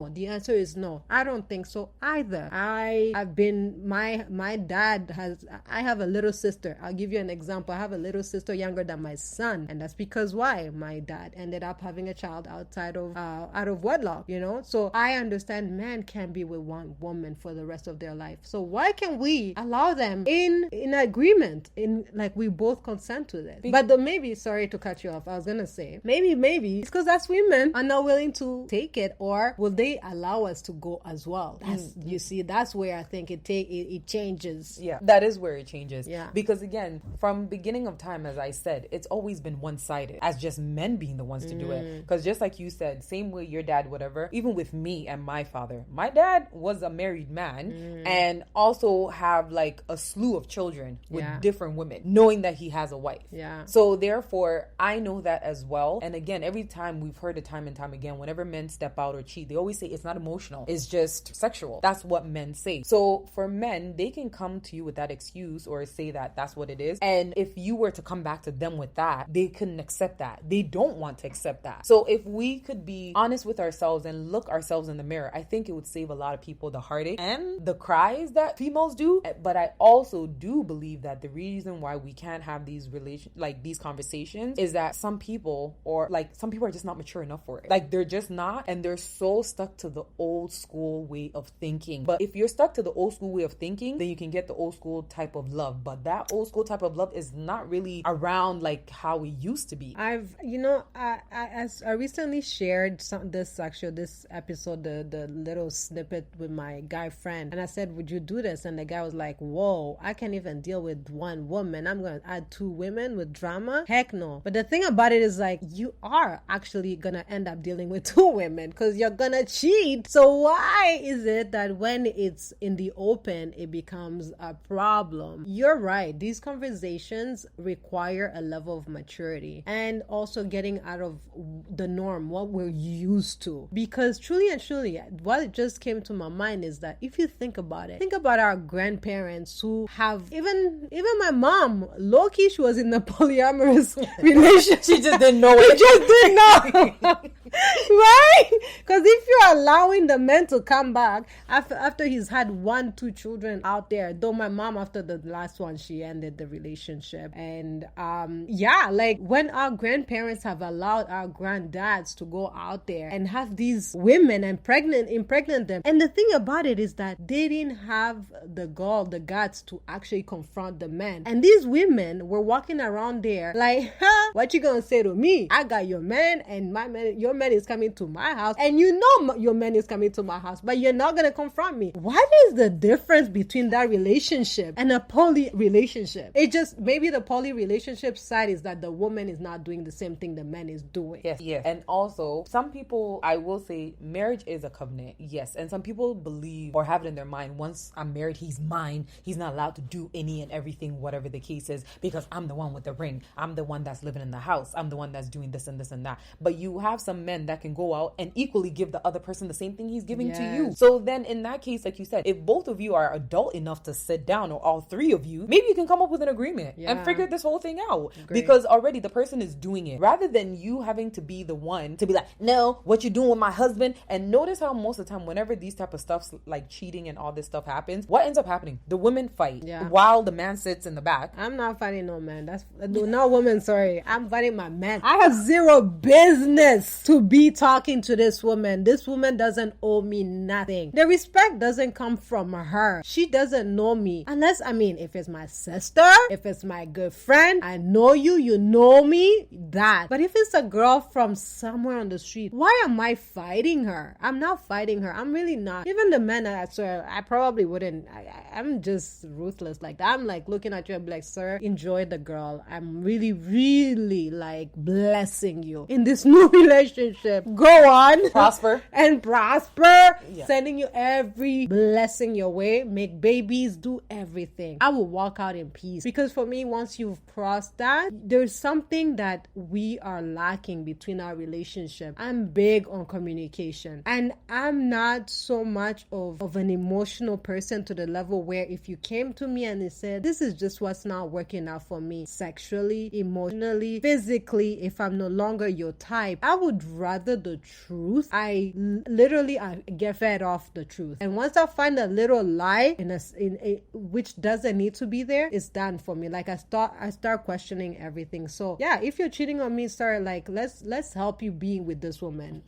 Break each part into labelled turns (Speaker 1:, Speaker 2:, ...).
Speaker 1: The answer is no. I don't think so either. I have a little sister. I'll give you an example. I have a little sister younger than my son, and that's because why? My dad ended up having a child out of wedlock, So I understand men can be with one woman for the rest of their life. So why can we allow them in agreement, in like we both consent to this? But maybe, sorry to cut you off, I was gonna say maybe it's because us women are not willing to take it, or will they allow us to go as well? You see, that's where I think it changes.
Speaker 2: Yeah, that is where it changes.
Speaker 1: Yeah,
Speaker 2: because again, from beginning of time, as I said, it's always been one-sided, as just men being the ones to do it. Because just like you said, same way your dad, whatever, even with me and my father, my dad was a married man and also have like a slew of children with different women, knowing that he has a wife.
Speaker 1: Yeah.
Speaker 2: So therefore, I know that as well. And again, every time we've heard it time and time again, whenever men step out or cheat, they always say it's not emotional, it's just sexual. That's what men say. So for men, they can come to you with that excuse or say that that's what it is. And if you were to come back to them with that, they couldn't accept that. They don't want to accept that. So if we could be honest with ourselves and look ourselves in the mirror, I think it would save a lot of people the heartache and the cries that females do. But I also do believe that the reason why we can't have these these conversations is that some people are just not mature enough for it. Like they're just not, and they're so stuck to the old school way of thinking. But if you're stuck to the old school way of thinking, then you can get the old school type of love. But that old school type of love is not really around like how it used to be.
Speaker 1: I recently shared this episode, the little snippet with my guy friend, and I said, would you do this? And the guy was like, whoa, I can't even deal with one woman. I'm going to add two women with drama? Heck no. But the thing about it is like, you are actually going to end up dealing with two women because you're going to cheat. So why is it that when it's in the open, it becomes a problem? You're right. These conversations require a level of maturity and also getting out of the norm, what we're used to. Because truly and truly, what just came to my mind is that if you think about it, think about our grandparents who have, even my mom, low-key, she was in a polyamorous relationship.
Speaker 2: She just didn't know it.
Speaker 1: She just didn't know. Right? Because if you're allowing the man to come back after he's had 1-2 children out there, though my mom, after the last one, she ended the relationship. And like when our grandparents have allowed our granddads to go out there and have these women and impregnate them. And the thing about it is that they didn't have the guts to actually confront the men. And these women were walking around there like, what you gonna say to me? I got your man, and your man is coming to my house, and you know your man is coming to my house, but you're not gonna confront me. What is the difference between that relationship and a poly relationship? It just, maybe the poly relationship side is that the woman is not doing the same thing the man is doing.
Speaker 2: Yes. And also, some people, I will say, marriage is a covenant. Yes. And some people believe or have it in their mind, once I'm married, he's mine. He's not allowed to do any and everything, whatever the case is, because I'm the one with the ring. I'm the one that's living in the house. I'm the one that's doing this and this and that. But you have some men that can go out and equally give the other person the same thing he's giving to you. So then in that case, like you said, if both of you are adult enough to sit down, or all three of you, maybe you can come up with an agreement and figure this whole thing out.
Speaker 1: Great.
Speaker 2: Because already the person is doing it, rather than you having to be the one to be like, no, what you doing with my husband? And notice how most of the time, whenever these type of stuff like cheating and all this stuff happens, what ends up happening? The women fight while the man sits in the back.
Speaker 1: I'm not fighting no man. That's not woman. Sorry, I'm fighting my man. I have zero business to be talking to this woman. This woman doesn't owe me nothing. The respect doesn't come from her. She doesn't know me, unless, if it's my sister, if it's my good friend, I know you, you know me, that. But if it's a girl from somewhere on the street, why am I fighting her? I'm not fighting her. I'm really not. Even the men, I swear, I probably wouldn't. I'm just ruthless like that. I'm like looking at you and be like, sir, enjoy the girl. I'm really, really like blessing you in this new relationship. Go on.
Speaker 2: Prosper.
Speaker 1: And prosper. Yeah. Sending you every blessing your way. Make babies. Do everything. I will walk out in peace. Because for me, once you've crossed that, there's something that we are lacking between our relationship. I'm big on communication. And I'm not so much of an emotional person to the level where if you came to me and you said, this is just what's not working out for me sexually, emotionally, physically, if I'm no longer your type, I would rather the truth. I get fed off the truth. And once I find a little lie which doesn't need to be there, it's done for me. Like I start questioning everything. So yeah, if you're cheating on me, sir, like let's help you being with this woman.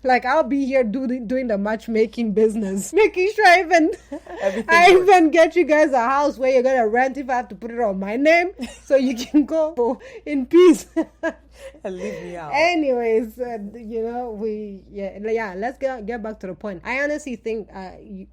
Speaker 1: Like I'll be here doing the matchmaking business, making sure I even get you guys a house where you're gonna rent if I have to put it on my name, so you can go in peace.
Speaker 2: And leave me out.
Speaker 1: Anyways, let's get back to the point. I honestly think I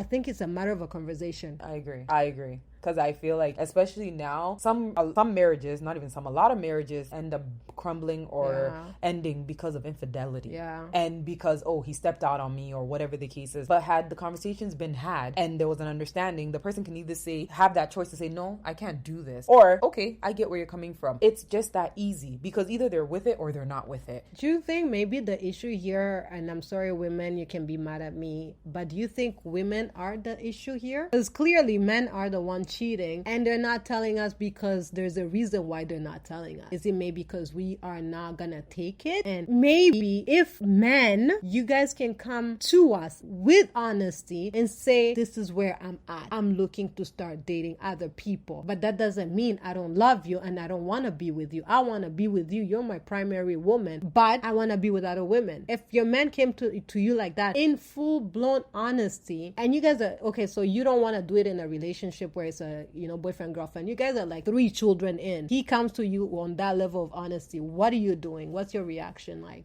Speaker 1: think it's a matter of a conversation.
Speaker 2: I agree. Because I feel like, especially now, some marriages, not even some, a lot of marriages end up crumbling or ending because of infidelity.
Speaker 1: Yeah.
Speaker 2: And because, he stepped out on me or whatever the case is. But had the conversations been had and there was an understanding, the person can either have that choice to say, no, I can't do this. Or, okay, I get where you're coming from. It's just that easy, because either they're with it or they're not with it.
Speaker 1: Do you think maybe the issue here, and I'm sorry, women, you can be mad at me, but do you think women are the issue here? Because clearly men are the ones cheating, and they're not telling us because there's a reason why they're not telling us. Is it maybe because we are not gonna take it? And maybe if men, you guys can come to us with honesty and say, this is where I'm at. I'm looking to start dating other people. But that doesn't mean I don't love you and I don't want to be with you. I want to be with you. You're my primary woman, but I want to be with other women. If your man came to you like that in full-blown honesty, and you guys are, okay, so you don't want to do it in a relationship where it's a, boyfriend, girlfriend. You guys are like 3 children in. He comes to you on that level of honesty. What are you doing? What's your reaction like?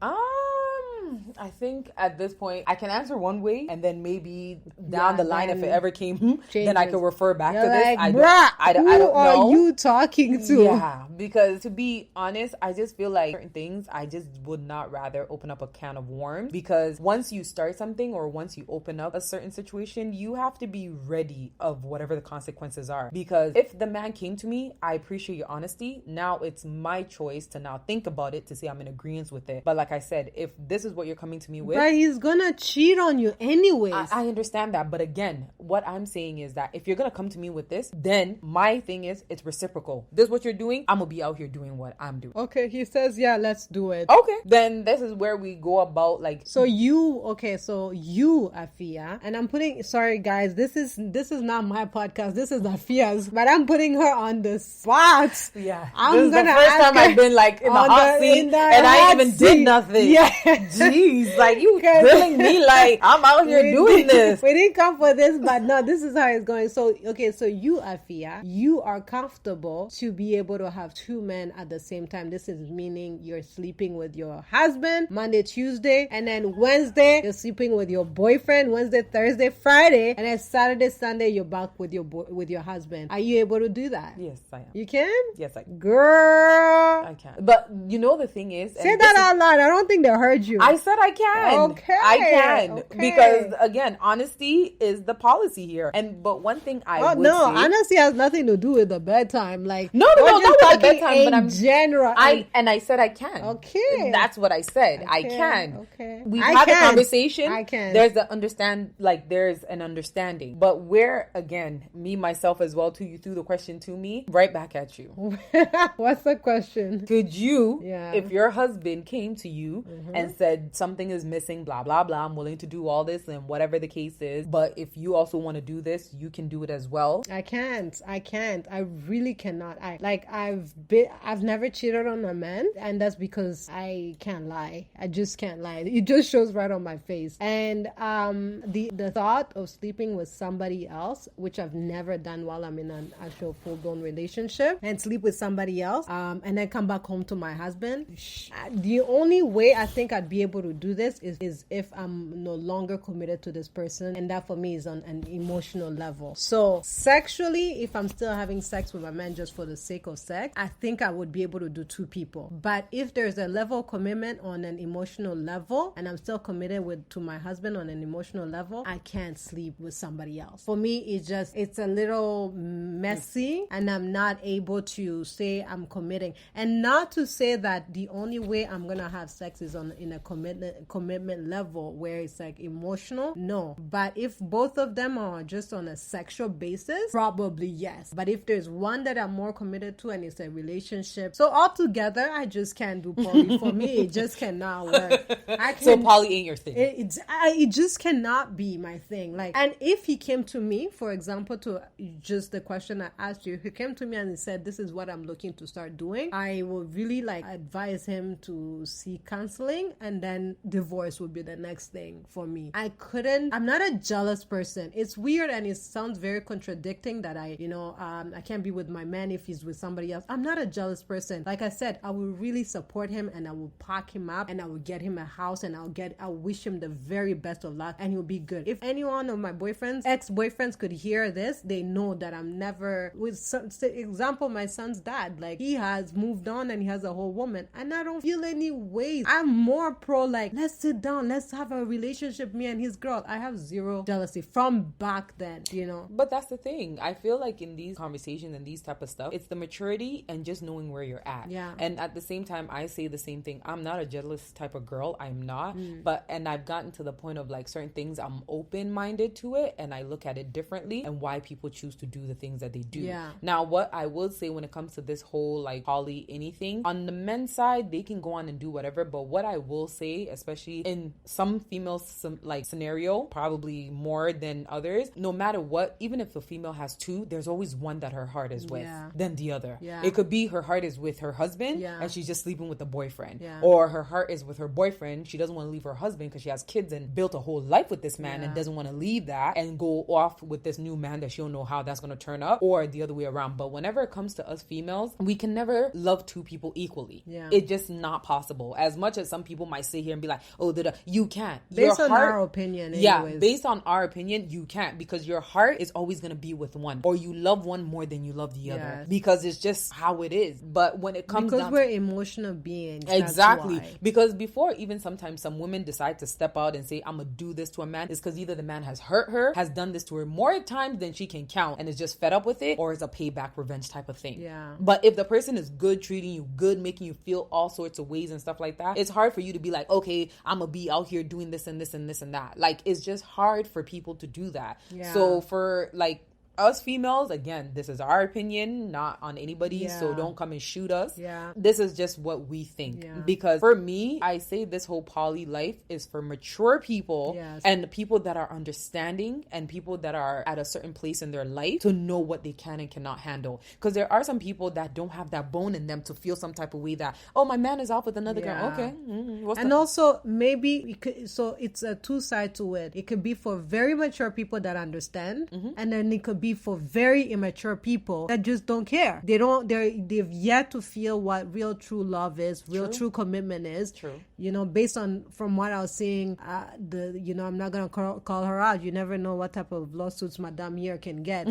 Speaker 2: I think at this point I can answer one way, and then maybe down the line, if it ever came, then I could refer back to this. I don't know.
Speaker 1: Who are you talking to?
Speaker 2: Yeah, because to be honest, I just feel like certain things I just would not rather open up a can of worms, because once you start something or once you open up a certain situation, you have to be ready of whatever the consequences are. Because if the man came to me, I appreciate your honesty. Now it's my choice to now think about it to say I'm in agreement with it. But like I said, if this is what you're coming to me with,
Speaker 1: but he's gonna cheat on you anyways.
Speaker 2: I understand that, but again, what I'm saying is that if you're gonna come to me with this, then my thing is it's reciprocal. This is what you're doing, I'm gonna be out here doing what I'm doing.
Speaker 1: Okay, he says, yeah, let's do it.
Speaker 2: Okay, then this is where we go about like.
Speaker 1: So you, Afia, and I'm putting. Sorry guys, this is not my podcast. This is Afia's, but I'm putting her on the spot.
Speaker 2: Yeah,
Speaker 1: I'm
Speaker 2: this is the first time I've been like in the hot seat, and I even did nothing.
Speaker 1: Yeah.
Speaker 2: Jeez, like you grilling me like I'm out here doing this.
Speaker 1: We didn't come for this, but no, this is how it's going. So, okay, so you, Afia, you are comfortable to be able to have 2 men at the same time. This is meaning you're sleeping with your husband Monday, Tuesday, and then Wednesday you're sleeping with your boyfriend, Wednesday, Thursday, Friday, and then Saturday, Sunday you're back with your husband. Are you able to do that?
Speaker 2: Yes, I am.
Speaker 1: You can?
Speaker 2: Yes, I can.
Speaker 1: Girl,
Speaker 2: I can. But the thing is,
Speaker 1: say that out loud. I don't think they heard you.
Speaker 2: I said I can.
Speaker 1: Okay.
Speaker 2: I can.
Speaker 1: Okay.
Speaker 2: Because again, honesty is the policy here. But one thing I would say,
Speaker 1: honesty has nothing to do with the bedtime. Like
Speaker 2: not with the bedtime, but I'm
Speaker 1: general.
Speaker 2: I said I can.
Speaker 1: Okay.
Speaker 2: That's what I said.
Speaker 1: Okay.
Speaker 2: I can.
Speaker 1: Okay.
Speaker 2: We've had a conversation.
Speaker 1: I can.
Speaker 2: There's an understanding. But where again, me myself as well, you threw the question to me, right back at you.
Speaker 1: What's the question?
Speaker 2: Could you, if your husband came to you and said something is missing, blah blah blah, I'm willing to do all this and whatever the case is, but if you also want to do this, you can do it as well?
Speaker 1: I can't. I really cannot. I've never cheated on a man, and that's because I can't lie. I just can't lie. It just shows right on my face. And the thought of sleeping with somebody else, which I've never done while I'm in an actual full-blown relationship, and sleep with somebody else, and then come back home to my husband. The only way I think I'd be able to do this is if I'm no longer committed to this person, and that for me is on an emotional level. So sexually, if I'm still having sex with a man just for the sake of sex, I think I would be able to do 2 people. But if there's a level of commitment on an emotional level, and I'm still committed to my husband on an emotional level, I can't sleep with somebody else. For me, it's a little messy, and I'm not able to say I'm committing. And not to say that the only way I'm gonna have sex is in a commitment commitment level where it's like emotional, no. But if both of them are just on a sexual basis, probably yes. But if there's one that I'm more committed to and it's a relationship, so altogether I just can't do poly. For me, it just cannot work.
Speaker 2: So poly ain't your thing.
Speaker 1: It just cannot be my thing. Like, and if he came to me, for example, to just the question I asked you, he came to me and he said, this is what I'm looking to start doing, I would really like advise him to seek counseling, and then divorce would be the next thing for me. I'm not a jealous person. It's weird and it sounds very contradicting that I can't be with my man if he's with somebody else. I'm not a jealous person. Like I said, I will really support him and I will pack him up and I will get him a house and I'll wish him the very best of luck and he'll be good. If any one of my ex-boyfriends could hear this, they know that I'm never with example, my son's dad, like he has moved on and he has a whole woman and I don't feel any ways. I'm more pro like, let's sit down, let's have a relationship, me and his girl. I have zero jealousy from back then,
Speaker 2: But that's the thing. I feel like in these conversations and these type of stuff, it's the maturity and just knowing where you're at.
Speaker 1: Yeah.
Speaker 2: And at the same time, I say the same thing. I'm not a jealous type of girl. I'm not. And I've gotten to the point of like certain things, I'm open-minded to it and I look at it differently and why people choose to do the things that they do.
Speaker 1: Yeah.
Speaker 2: Now, what I will say when it comes to this whole like poly anything, on the men's side, they can go on and do whatever. But what I will say, especially in some females like scenario, probably more than others, no matter what, even if a female has two, there's always one that her heart is with than the other.
Speaker 1: Yeah.
Speaker 2: It could be her heart is with her husband
Speaker 1: Yeah.
Speaker 2: and she's just sleeping with the boyfriend.
Speaker 1: Yeah.
Speaker 2: Or her heart is with her boyfriend. She doesn't want to leave her husband because she has kids and built a whole life with this man and doesn't want to leave that and go off with this new man that she don't know how that's going to turn up, or the other way around. But whenever it comes to us females, we can never love two people equally.
Speaker 1: Yeah.
Speaker 2: It's just not possible. As much as some people might sit here and be like, oh, you can't.
Speaker 1: Based on our opinion, anyways.
Speaker 2: Yeah, based on our opinion, you can't, because your heart is always going to be with one, or you love one more than you love the other, because it's just how it is. But when it comes
Speaker 1: because
Speaker 2: down
Speaker 1: we're emotional beings.
Speaker 2: Exactly. Because before even sometimes some women decide to step out and say, I'm gonna do this to a man, it's because either the man has hurt her, has done this to her more times than she can count, and is just fed up with it, or it's a payback revenge type of thing.
Speaker 1: Yeah.
Speaker 2: But if the person is good, treating you good, making you feel all sorts of ways and stuff like that, it's hard for you to be like, okay, I'm gonna be out here doing this and this and this and that. Like, it's just hard for people to do that.
Speaker 1: Yeah.
Speaker 2: So for like us females, again, this is our opinion, not on anybody, so don't come and shoot us. This is just what we think. Because for me, I say this whole poly life is for mature people and people that are understanding and people that are at a certain place in their life to know what they can and cannot handle. Because there are some people that don't have that bone in them to feel some type of way that, oh, my man is off with another girl. Okay.
Speaker 1: And also maybe so it's a two side to it. It could be for very mature people that understand, and then it could be for very immature people that just don't care. They've yet to feel what real true love is, true commitment is. Based on from what I was seeing, I'm not gonna call her out. You never know what type of lawsuits Madame here can get.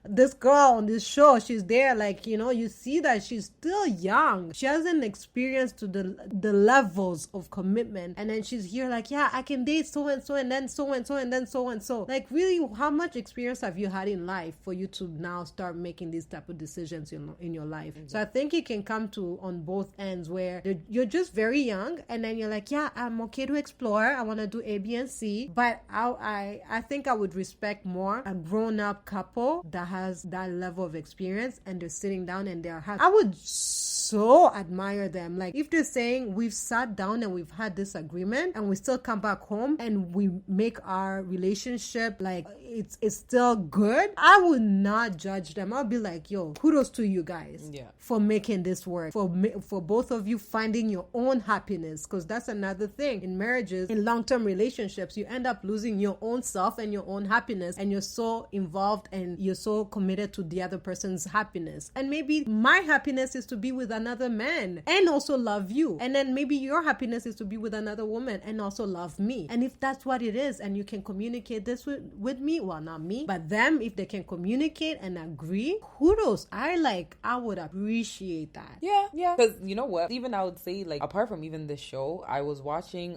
Speaker 1: This girl on this show, she's there, like, you see that she's still young. She hasn't experienced to the levels of commitment, and then she's here like, yeah, I can date so and so and then so and so and then so and so. Like, really, how much experience have you had in life for you to now start making these type of decisions in your life? So I think it can come to on both ends where you're just very young, and then you're like, yeah, I'm okay to explore, I want to do A, B, and C, but I think I would respect more a grown-up couple that has that level of experience and they're sitting down and they're happy. I would so admire them. Like, if they're saying we've sat down and we've had this agreement and we still come back home and we make our relationship like it's still good, I would not judge them. I'll be like, yo, kudos to you guys for making this work, for both of you finding your own happiness, because that's another thing in marriages, in long-term relationships, you end up losing your own self and your own happiness, and you're so involved and you're so committed to the other person's happiness. And maybe my happiness is to be with another man and also love you, and then maybe your happiness is to be with another woman and also love me. And if that's what it is and you can communicate this with me, well, not me, but them, if they can communicate and agree, kudos. I would appreciate that.
Speaker 2: Yeah, because you know what, even I would say, like, apart from even this show, I was watching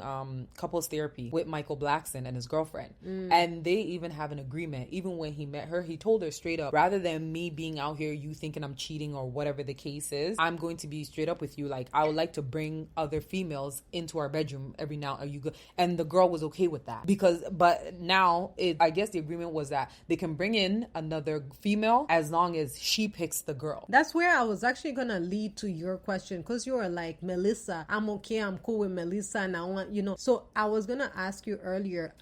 Speaker 2: Couples Therapy with Michael Blackson and his girlfriend, and they even have an agreement. Even when he met her, he told her straight up, rather than me being out here, you thinking I'm cheating or whatever the case is, I'm going going to be straight up with you. Like, I would like to bring other females into our bedroom every now. Are you good? And the girl was okay with that but now I guess the agreement was that they can bring in another female as long as she picks the girl.
Speaker 1: That's where I was actually gonna lead to your question, because you were like, Melissa, I'm okay, I'm cool with Melissa, and I want, so I was gonna ask you earlier,